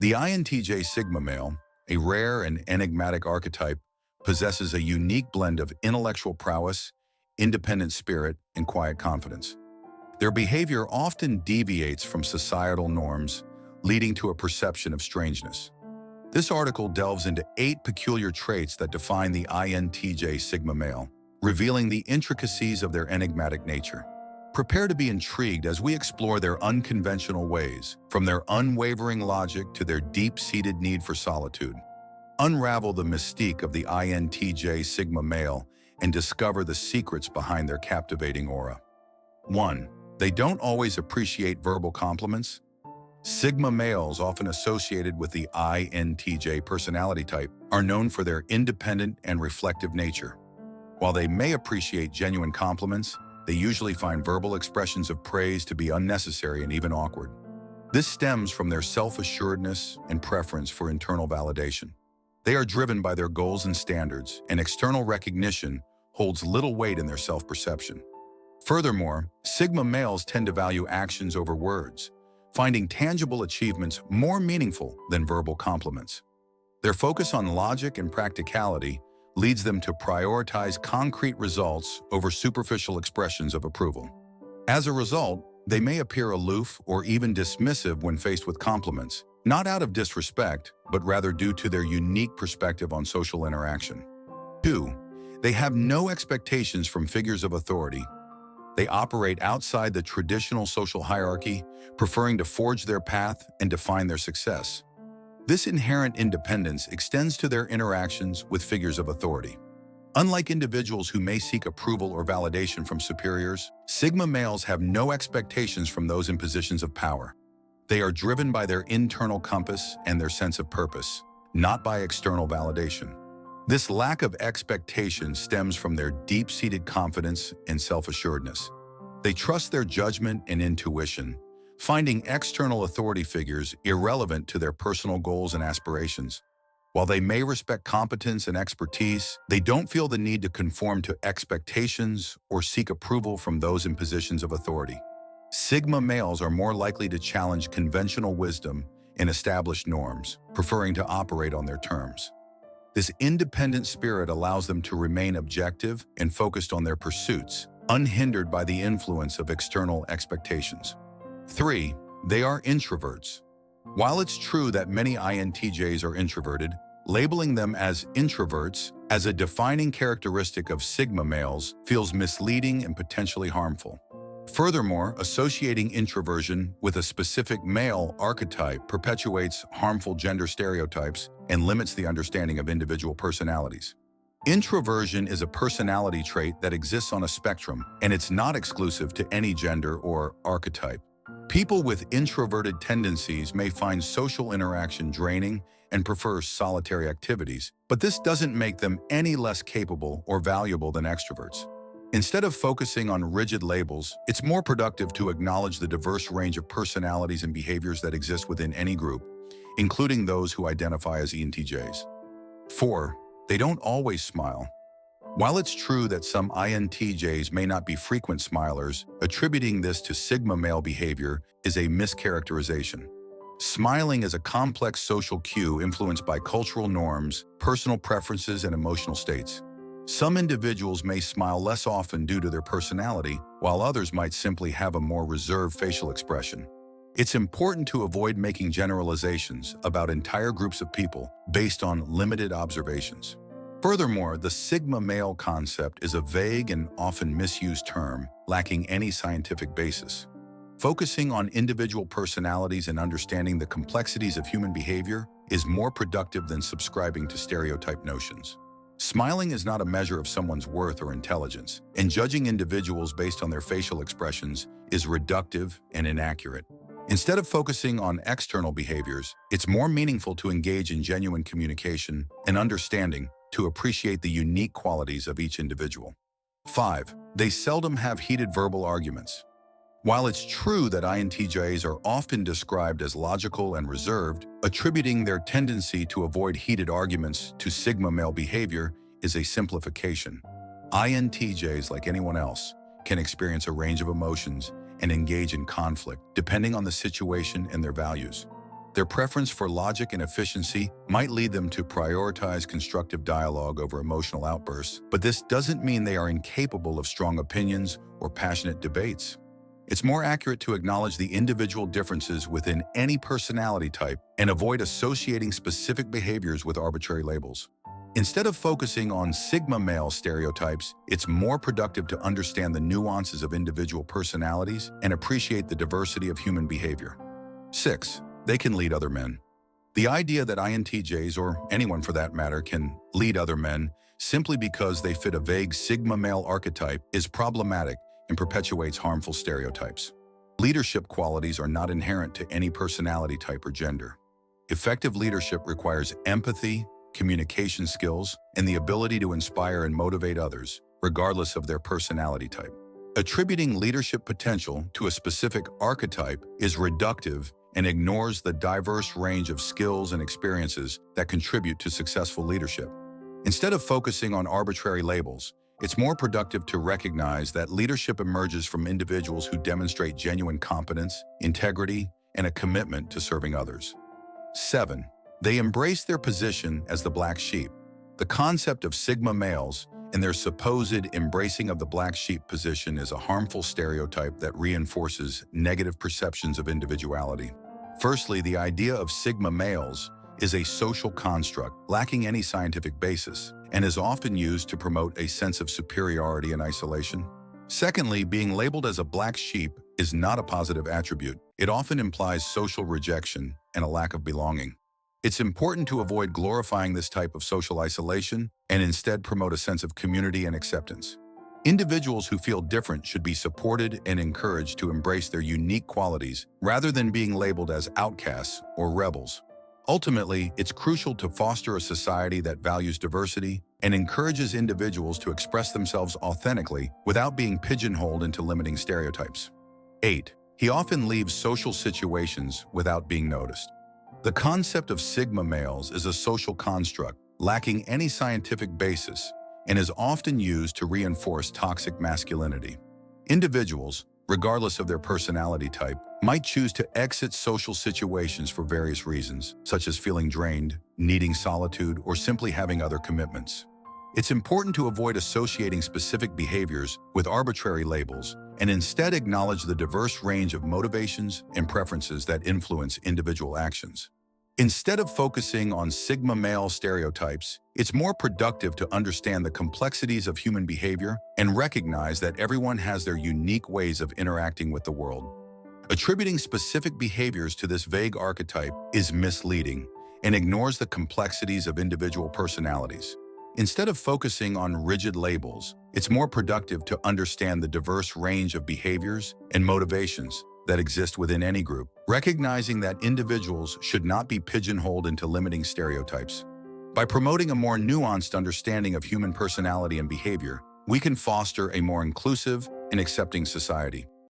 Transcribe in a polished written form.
The INTJ Sigma Male, a rare and enigmatic archetype, possesses a unique blend of intellectual prowess, independent spirit, and quiet confidence. Their behavior often deviates from societal norms, leading to a perception of strangeness. This article delves into 8 peculiar traits that define the INTJ Sigma Male, revealing the intricacies of their enigmatic nature. Prepare to be intrigued as we explore their unconventional ways, from their unwavering logic to their deep-seated need for solitude. Unravel the mystique of the INTJ Sigma Male and discover the secrets behind their captivating aura. 1. They don't always appreciate verbal compliments. Sigma males, often associated with the INTJ personality type, are known for their independent and reflective nature. While they may appreciate genuine compliments, they usually find verbal expressions of praise to be unnecessary and even awkward. This stems from their self-assuredness and preference for internal validation. They are driven by their goals and standards, and external recognition holds little weight in their self-perception. Furthermore, Sigma males tend to value actions over words, finding tangible achievements more meaningful than verbal compliments. Their focus on logic and practicality leads them to prioritize concrete results over superficial expressions of approval. As a result, they may appear aloof or even dismissive when faced with compliments, not out of disrespect, but rather due to their unique perspective on social interaction. 2. They have no expectations from figures of authority. They operate outside the traditional social hierarchy, preferring to forge their path and define their success. This inherent independence extends to their interactions with figures of authority. Unlike individuals who may seek approval or validation from superiors, Sigma males have no expectations from those in positions of power. They are driven by their internal compass and their sense of purpose, not by external validation. This lack of expectation stems from their deep-seated confidence and self-assuredness. They trust their judgment and intuition, finding external authority figures irrelevant to their personal goals and aspirations. While they may respect competence and expertise, they don't feel the need to conform to expectations or seek approval from those in positions of authority. Sigma males are more likely to challenge conventional wisdom and established norms, preferring to operate on their terms. This independent spirit allows them to remain objective and focused on their pursuits, unhindered by the influence of external expectations. 3. They are introverts. While it's true that many INTJs are introverted, labeling them as introverts as a defining characteristic of Sigma males feels misleading and potentially harmful. Furthermore, associating introversion with a specific male archetype perpetuates harmful gender stereotypes and limits the understanding of individual personalities. Introversion is a personality trait that exists on a spectrum, and it's not exclusive to any gender or archetype. People with introverted tendencies may find social interaction draining and prefer solitary activities, but this doesn't make them any less capable or valuable than extroverts. Instead of focusing on rigid labels, it's more productive to acknowledge the diverse range of personalities and behaviors that exist within any group, including those who identify as ENTJs. 4. They don't always smile. While it's true that some INTJs may not be frequent smilers, attributing this to Sigma male behavior is a mischaracterization. Smiling is a complex social cue influenced by cultural norms, personal preferences, and emotional states. Some individuals may smile less often due to their personality, while others might simply have a more reserved facial expression. It's important to avoid making generalizations about entire groups of people based on limited observations. Furthermore, the Sigma male concept is a vague and often misused term, lacking any scientific basis. Focusing on individual personalities and understanding the complexities of human behavior is more productive than subscribing to stereotype notions. Smiling is not a measure of someone's worth or intelligence, and judging individuals based on their facial expressions is reductive and inaccurate. Instead of focusing on external behaviors, it's more meaningful to engage in genuine communication and understanding to appreciate the unique qualities of each individual. 5. They seldom have heated verbal arguments. While it's true that INTJs are often described as logical and reserved, attributing their tendency to avoid heated arguments to Sigma male behavior is a simplification. INTJs, like anyone else, can experience a range of emotions and engage in conflict, depending on the situation and their values. Their preference for logic and efficiency might lead them to prioritize constructive dialogue over emotional outbursts, but this doesn't mean they are incapable of strong opinions or passionate debates. It's more accurate to acknowledge the individual differences within any personality type and avoid associating specific behaviors with arbitrary labels. Instead of focusing on Sigma male stereotypes, it's more productive to understand the nuances of individual personalities and appreciate the diversity of human behavior. 6. They can lead other men. The idea that INTJs, or anyone for that matter, can lead other men simply because they fit a vague Sigma male archetype is problematic and perpetuates harmful stereotypes. Leadership qualities are not inherent to any personality type or gender. Effective leadership requires empathy, communication skills, and the ability to inspire and motivate others, regardless of their personality type. Attributing leadership potential to a specific archetype is reductive and ignores the diverse range of skills and experiences that contribute to successful leadership. Instead of focusing on arbitrary labels, it's more productive to recognize that leadership emerges from individuals who demonstrate genuine competence, integrity, and a commitment to serving others. 7. They embrace their position as the black sheep. The concept of Sigma males and their supposed embracing of the black sheep position is a harmful stereotype that reinforces negative perceptions of individuality. Firstly, the idea of Sigma males is a social construct lacking any scientific basis and is often used to promote a sense of superiority and isolation. Secondly, being labeled as a black sheep is not a positive attribute. It often implies social rejection and a lack of belonging. It's important to avoid glorifying this type of social isolation and instead promote a sense of community and acceptance. Individuals who feel different should be supported and encouraged to embrace their unique qualities rather than being labeled as outcasts or rebels. Ultimately, it's crucial to foster a society that values diversity and encourages individuals to express themselves authentically without being pigeonholed into limiting stereotypes. 8. He often leaves social situations without being noticed. The concept of Sigma males is a social construct lacking any scientific basis and is often used to reinforce toxic masculinity. Individuals, regardless of their personality type, might choose to exit social situations for various reasons, such as feeling drained, needing solitude, or simply having other commitments. It's important to avoid associating specific behaviors with arbitrary labels and instead acknowledge the diverse range of motivations and preferences that influence individual actions. Instead of focusing on Sigma male stereotypes, it's more productive to understand the complexities of human behavior and recognize that everyone has their unique ways of interacting with the world. Attributing specific behaviors to this vague archetype is misleading and ignores the complexities of individual personalities. Instead of focusing on rigid labels, it's more productive to understand the diverse range of behaviors and motivations that exist within any group, recognizing that individuals should not be pigeonholed into limiting stereotypes. By promoting a more nuanced understanding of human personality and behavior, we can foster a more inclusive and accepting society.